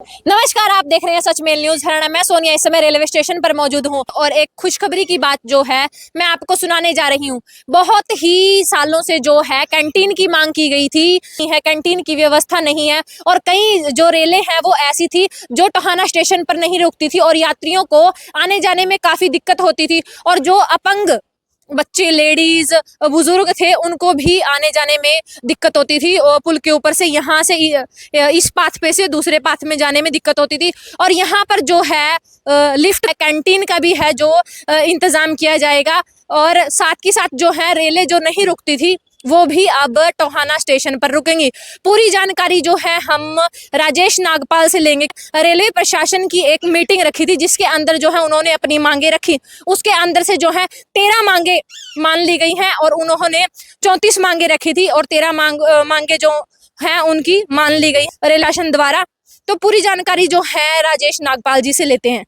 नमस्कार, आप देख रहे हैं सच मेल न्यूज हरियाणा। मैं सोनिया इस समय रेलवे स्टेशन पर मौजूद हूं और एक खुशखबरी की बात जो है मैं आपको सुनाने जा रही हूं। बहुत ही सालों से जो है कैंटीन की मांग की गई थी, कैंटीन की व्यवस्था नहीं है और कई जो रेलें हैं वो ऐसी थी जो टोहाना स्टेशन पर नहीं रुकती थी और यात्रियों को आने जाने में काफी दिक्कत होती थी और जो अपंग बच्चे, लेडीज, बुजुर्ग थे उनको भी आने जाने में दिक्कत होती थी और पुल के ऊपर से यहाँ से इस पाथ पे से दूसरे पाथ में जाने में दिक्कत होती थी। और यहाँ पर जो है लिफ्ट कैंटीन का भी है जो इंतजाम किया जाएगा और साथ ही साथ जो है रेलें जो नहीं रुकती थी वो भी अब टोहाना स्टेशन पर रुकेंगी। पूरी जानकारी जो है हम राजेश नागपाल से लेंगे। रेलवे प्रशासन की एक मीटिंग रखी थी जिसके अंदर जो है उन्होंने अपनी मांगे रखी। उसके अंदर से जो है 13 मांगे मान ली गई हैं और उन्होंने 34 मांगे रखी थी और 13 मांगे जो हैं उनकी मान ली गई रेल शासन द्वारा। तो पूरी जानकारी जो है राजेश नागपाल जी से लेते हैं।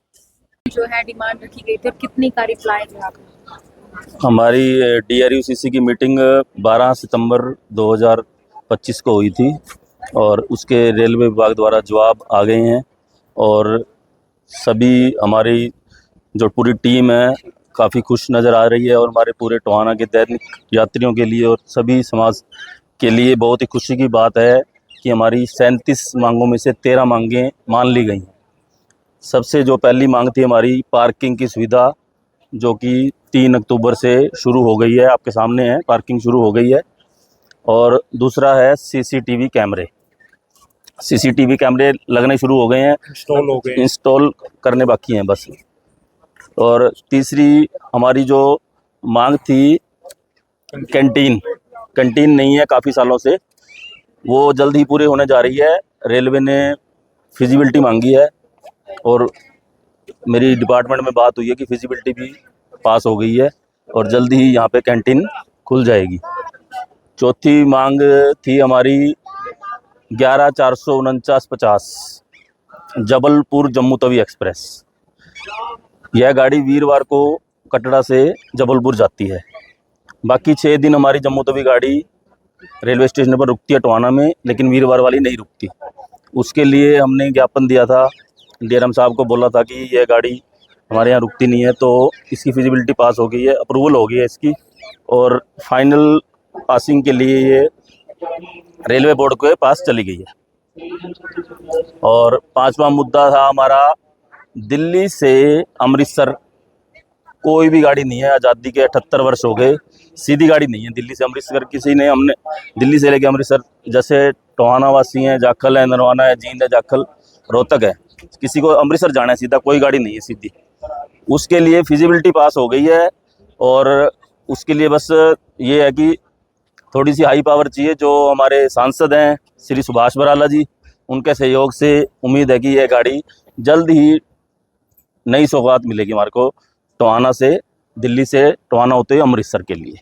जो है डिमांड रखी गई थी और कितनी कार रिप्लाई जो आपने? हमारी DRUCC की मीटिंग 12 सितंबर 2025 को हुई थी और उसके रेलवे विभाग द्वारा जवाब आ गए हैं और सभी हमारी जो पूरी टीम है काफ़ी खुश नज़र आ रही है और हमारे पूरे टोहाना के दैनिक यात्रियों के लिए और सभी समाज के लिए बहुत ही खुशी की बात है कि हमारी 37 मांगों में से 13 मांगें मान ली गई हैं। सबसे जो पहली मांग थी हमारी पार्किंग की सुविधा, जो कि 3 अक्टूबर से शुरू हो गई है, आपके सामने है, पार्किंग शुरू हो गई है। और दूसरा है CCTV कैमरे। CCTV कैमरे लगने शुरू हो गए हैं, इंस्टॉल करने बाकी हैं बस। और तीसरी हमारी जो मांग थी कैंटीन नहीं है काफ़ी सालों से, वो जल्द ही पूरे होने जा रही है। रेलवे ने फिजिबिलिटी मांगी है और मेरी डिपार्टमेंट में बात हुई है कि फिजिबिलिटी भी पास हो गई है और जल्दी ही यहाँ पे कैंटीन खुल जाएगी। चौथी मांग थी हमारी 11/449/50 जबलपुर जम्मू तवी एक्सप्रेस। यह गाड़ी वीरवार को कटरा से जबलपुर जाती है। बाकी 6 दिन हमारी जम्मू तवी गाड़ी रेलवे स्टेशन पर रुकती है टोहाना में, लेकिन वीरवार वाली नहीं रुकती। उसके लिए हमने ज्ञापन दिया था, DRM साहब को बोला था कि यह गाड़ी हमारे यहाँ रुकती नहीं है, तो इसकी फिजिबिलिटी पास हो गई है, अप्रूवल हो गई है इसकी और फाइनल पासिंग के लिए ये रेलवे बोर्ड के पास चली गई है। और 5वां मुद्दा था हमारा दिल्ली से अमृतसर। कोई भी गाड़ी नहीं है, आज़ादी के 78 वर्ष हो गए, सीधी गाड़ी नहीं है दिल्ली से अमृतसर किसी ने। हमने दिल्ली से लेके अमृतसर, जैसे टोहाना वासी हैं, जाखल है, नरवाना है, जींद है, जाखल, रोहतक है, किसी को अमृतसर जाना है सीधा, कोई गाड़ी नहीं है सीधी। उसके लिए फिजिबिलिटी पास हो गई है और उसके लिए बस ये है कि थोड़ी सी हाई पावर चाहिए। जो हमारे सांसद हैं श्री सुभाष बराला जी, उनके सहयोग से उम्मीद है कि यह गाड़ी जल्द ही नई सौगात मिलेगी हमारे को टोहाना से, दिल्ली से टोहाना होते हुए अमृतसर के लिए।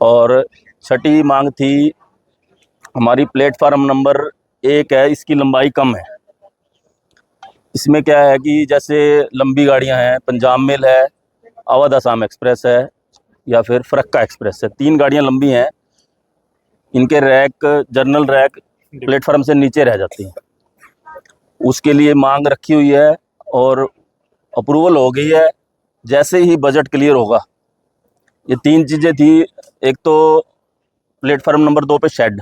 और छठी मांग थी हमारी प्लेटफार्म नंबर 1 है, इसकी लंबाई कम है। इसमें क्या है कि जैसे लंबी गाड़ियां हैं, पंजाब मेल है, अवध असम एक्सप्रेस है या फिर फरक्का एक्सप्रेस है, 3 गाड़ियां लंबी हैं, इनके रैक, जर्नल रैक प्लेटफार्म से नीचे रह जाती हैं। उसके लिए मांग रखी हुई है और अप्रूवल हो गई है। जैसे ही बजट क्लियर होगा, ये 3 चीज़ें थी। एक तो प्लेटफार्म नंबर 2 पे शेड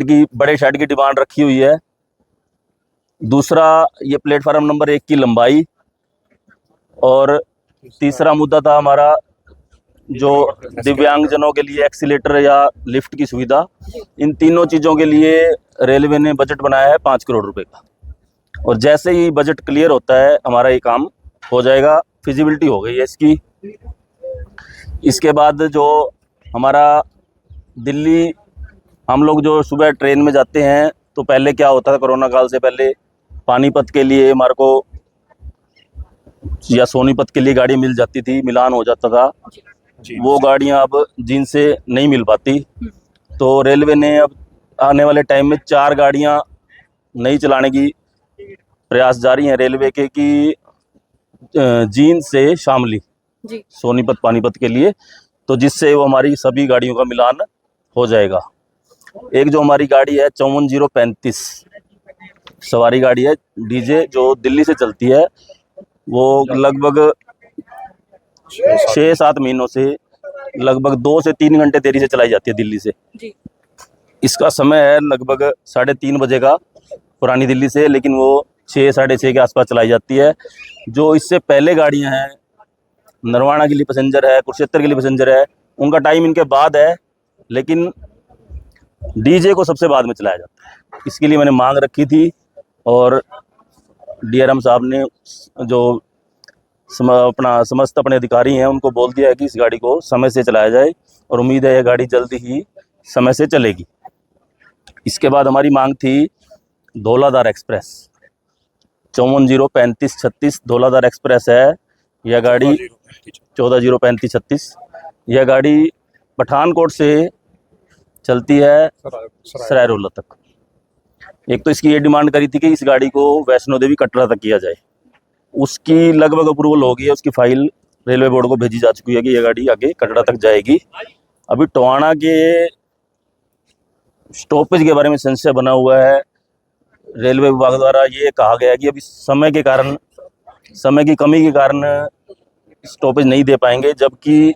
की, बड़े शेड की डिमांड रखी हुई है। दूसरा ये प्लेटफार्म नंबर 1 की लंबाई और तीसरा मुद्दा था हमारा जो दिव्यांगजनों के लिए एक्सीलेटर या लिफ्ट की सुविधा। इन तीनों चीज़ों के लिए रेलवे ने बजट बनाया है 5 करोड़ रुपए का और जैसे ही बजट क्लियर होता है हमारा ये काम हो जाएगा। फिजिबिलिटी हो गई है इसकी। इसके बाद जो हमारा दिल्ली, हम लोग जो सुबह ट्रेन में जाते हैं तो पहले क्या होता था, कोरोना काल से पहले पानीपत के लिए हमारे को या सोनीपत के लिए गाड़ी मिल जाती थी, मिलान हो जाता था। वो गाड़ियां अब जिनसे नहीं मिल पाती, तो रेलवे ने अब आने वाले टाइम में 4 गाड़ियां नई चलाने की प्रयास जारी हैं रेलवे के कि जींद से शामली, सोनीपत पानीपत के लिए, तो जिससे वो हमारी सभी गाड़ियों का मिलान हो जाएगा। एक जो हमारी गाड़ी है 54-035, सवारी गाड़ी है डीजे, जो दिल्ली से चलती है। वो लगभग 6-7 महीनों से लगभग 2 से 3 घंटे देरी से चलाई जाती है दिल्ली से। जी। इसका समय है लगभग 3:30 बजे का पुरानी दिल्ली से, लेकिन वो 6-6:30 के आसपास चलाई जाती है। जो इससे पहले गाड़ियां हैं, नरवाना के लिए पैसेंजर है, कुरुक्षेत्र के लिए पैसेंजर है, उनका टाइम इनके बाद है, लेकिन डीजे को सबसे बाद में चलाया जाता है। इसके लिए मैंने मांग रखी थी और डीआरएम साहब ने जो अपना समस्त अपने अधिकारी हैं उनको बोल दिया है कि इस गाड़ी को समय से चलाया जाए, और उम्मीद है यह गाड़ी जल्द ही समय से चलेगी। इसके बाद हमारी मांग थी धौलाधार एक्सप्रेस, 54-035-36 धौलाधार एक्सप्रेस है। यह गाड़ी 14-035-36, यह गाड़ी पठानकोट से चलती है सराय रोला तक। एक तो इसकी ये डिमांड करी थी कि इस गाड़ी को वैष्णो देवी कटरा तक किया जाए, उसकी लगभग अप्रूवल हो गई है, उसकी फाइल रेलवे बोर्ड को भेजी जा चुकी है कि यह गाड़ी आगे कटरा तक जाएगी। अभी टोहाना के स्टॉपेज के बारे में संशय बना हुआ है। रेलवे विभाग द्वारा ये कहा गया है कि अभी समय की कमी के कारण स्टॉपेज नहीं दे पाएंगे, जबकि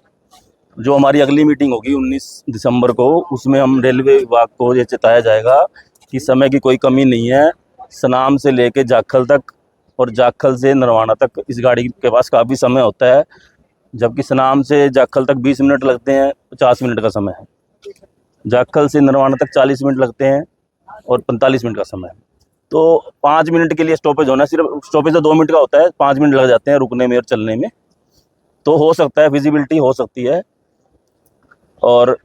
जो हमारी अगली मीटिंग होगी 19 दिसंबर को, उसमें हम रेलवे विभाग को ये चेताया जाएगा कि समय की कोई कमी नहीं है। सनाम से लेके जाखल तक और जाखल से नरवाना तक इस गाड़ी के पास काफ़ी समय होता है, जबकि सनाम से जाखल तक 20 मिनट लगते हैं, 50 मिनट का समय है। जाखल से नरवाना तक 40 मिनट लगते हैं और 45 मिनट का समय है। तो 5 मिनट के लिए स्टॉपेज होना, सिर्फ स्टॉपेज तो 2 मिनट का होता है, 5 मिनट लग जाते हैं रुकने में और चलने में। तो हो सकता है, विजिबिलिटी हो सकती है। और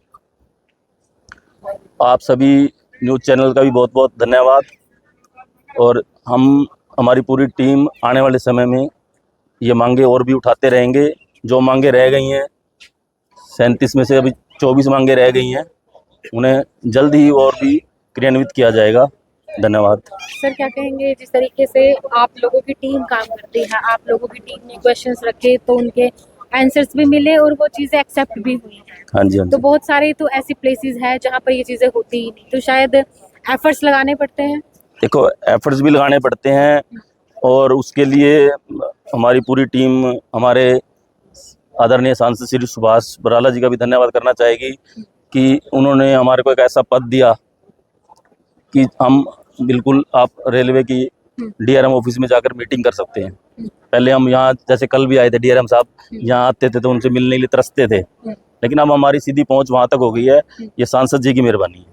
आप सभी न्यूज़ चैनल का भी बहुत बहुत धन्यवाद। और हमारी पूरी टीम आने वाले समय में ये मांगे और भी उठाते रहेंगे। जो मांगे रह गई हैं, 37 में से अभी 24 मांगे रह गई हैं, उन्हें जल्द ही और भी क्रियान्वित किया जाएगा। धन्यवाद। सर क्या कहेंगे, जिस तरीके से आप लोगों की टीम काम करती है, आप लोगों की टीम ने क्वेश्चंस रखे तो उनके आंसर्स भी मिले और वो चीज़ें एक्सेप्ट भी हुई हैं। हाँ जी, हाँ तो जी। बहुत सारे तो ऐसी प्लेसेस हैं जहाँ पर ये चीज़ें होती ही नहीं, तो शायद एफर्ट्स लगाने पड़ते हैं। देखो, एफर्ट्स भी लगाने पड़ते हैं, और उसके लिए हमारी पूरी टीम, हमारे आदरणीय सांसद श्री सुभाष बराला जी का भी धन्यवाद करना चाहेगी कि उन्होंने हमारे को एक ऐसा पद दिया कि हम बिल्कुल आप रेलवे की डीआरएम ऑफिस में जाकर मीटिंग कर सकते हैं। पहले हम यहाँ, जैसे कल भी आए थे डीआरएम साहब, यहाँ आते थे तो उनसे मिलने के लिए तरसते थे, लेकिन अब हमारी सीधी पहुँच वहाँ तक हो गई है। ये सांसद जी की मेहरबानी है।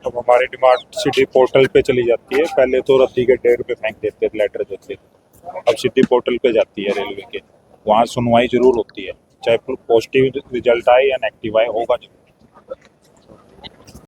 अब हमारी डिमांड सिटी पोर्टल पे चली जाती है। पहले तो रद्दी के ढेर पे फेंक देते थे लेटर जो थे, अब सिटी पोर्टल पे जाती है रेलवे के। वहाँ सुनवाई जरूर होती है, चाहे पॉजिटिव रिजल्ट आए या नेगेटिव आए, होगा जरूर।